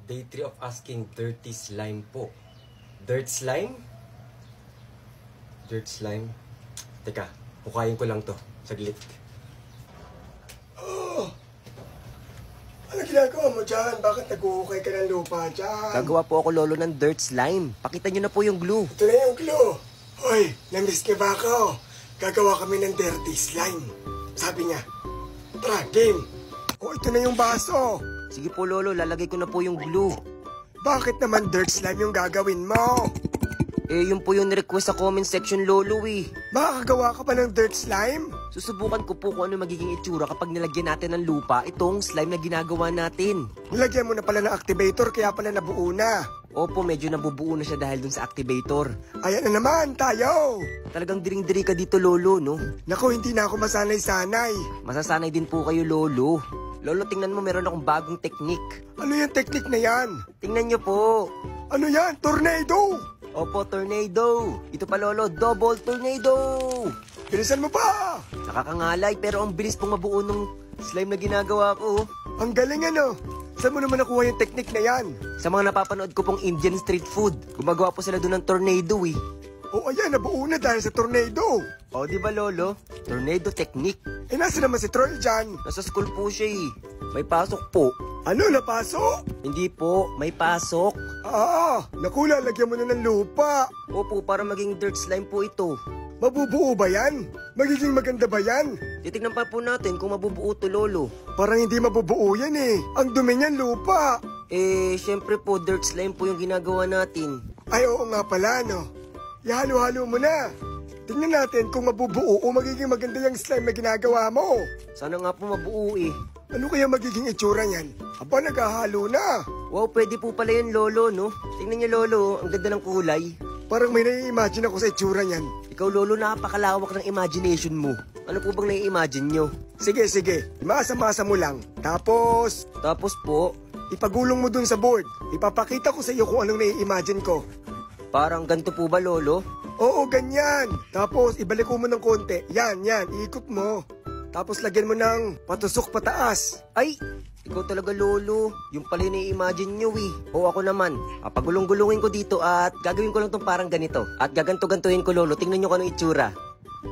Day 3 of asking dirty slime po. Dirt slime? Dirt slime? Teka, hukayin ko lang to. Saglit. Oh! Ano ginagawa mo dyan? Bakit nag-uhukay ka ng lupa dyan? Gagawa po ako, Lolo, ng dirt slime. Pakita nyo na po yung glue. Ito na yung glue. Hoy, namiss niya ba ako? Gagawa kami ng dirty slime. Sabi niya, tara, game. Oh, ito na yung baso. Sige po, Lolo, lalagay ko na po yung glue. Bakit naman dirt slime yung gagawin mo? Yun po yung request sa comment section, Lolo, eh. Makakagawa ka ba ng dirt slime? Susubukan ko po kung ano magiging itsura kapag nilagyan natin ng lupa itong slime na ginagawa natin. Nilagyan mo na pala ng activator, kaya pala nabuo na. Opo, medyo nabubuo na siya dahil dun sa activator. Ayan na naman, tayo. Talagang diring-diri ka dito, Lolo, no? Naku, hindi na ako masanay-sanay. Masasanay din po kayo, Lolo. Lolo, tingnan mo, meron akong bagong technique. Ano yung technique na yan? Tingnan nyo po. Ano yan? Tornado! Opo, tornado. Ito pa, Lolo, double tornado. Bilisan mo pa! Nakakangalay, pero ang bilis pong mabuo ng slime na ginagawa ko. Ang galing ano? Saan mo naman nakuha yung technique na yan? Sa mga napapanood ko pong Indian street food, gumagawa po sila doon ng tornado, eh. O ayan, nabuo na dahil sa tornado. O, di ba, Lolo? Tornado technique. Eh, nasa naman si Troy dyan? Nasa school po siya, eh. May pasok po. Ano, napasok? Hindi po, may pasok. Naku, lalagyan mo na ng lupa. Opo, para maging dirt slime po ito. Mabubuo ba yan? Magiging maganda ba yan? Titignan pa po natin kung mabubuo to, Lolo. Parang hindi mabubuo yan eh. Ang dumi niyan, lupa. Syempre po, dirt slime po yung ginagawa natin. Ay, oo nga pala, no? Ihalo-halo mo na. Tingnan natin kung mabubuo o magiging maganda yung slime na ginagawa mo. Sana nga po mabuo, eh. Ano kaya magiging itsura niyan? Aba, naghahalo na. Wow, pwede po pala yan, Lolo, no? Tingnan niyo, Lolo, ang ganda ng kulay. Parang may nai-imagine ako sa itsura niyan. Ikaw, Lolo, napakalawak ng imagination mo. Ano po bang nai-imagine nyo? Sige, imasa-masa mo lang. Tapos po, ipagulong mo dun sa board. Ipapakita ko sa iyo kung anong nai-imagine ko. parang ganito po ba, Lolo? Oo, ganyan. Tapos ibalik mo ng konti. Yan, iikot mo. Tapos lagyan mo ng patusok pataas. Ay, ikaw talaga, Lolo. Yung pala yung nai-imagine nyo, eh. O ako naman, pagulong-gulungin ko dito at gagawin ko lang tong parang ganito. At gaganto-gantuhin ko, Lolo. Tingnan nyo kung anong itsura.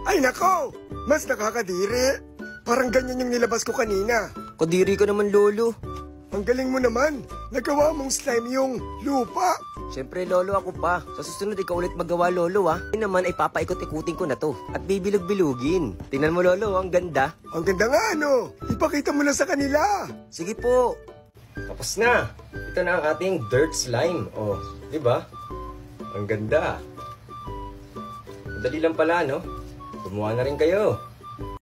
Ay nako, mas nakakadiri. Parang ganyan yung nilabas ko kanina. Kadiri ka naman, Lolo. Ang galing mo naman. Nagawa mong slime yung lupa. Siyempre, Lolo, ako pa. Sa susunod, ikaw ulit magawa, Lolo, ah. Hindi naman ay papaikot-ikutin ko na to. At bibilog-bilugin. Tingnan mo, Lolo, ang ganda. Ang ganda nga, ano? Ipakita mo na sa kanila. Sige po. Tapos na. Ito na ang ating dirt slime. Oh, di ba? Ang ganda. Madali lang pala, no? Gumawa na rin kayo.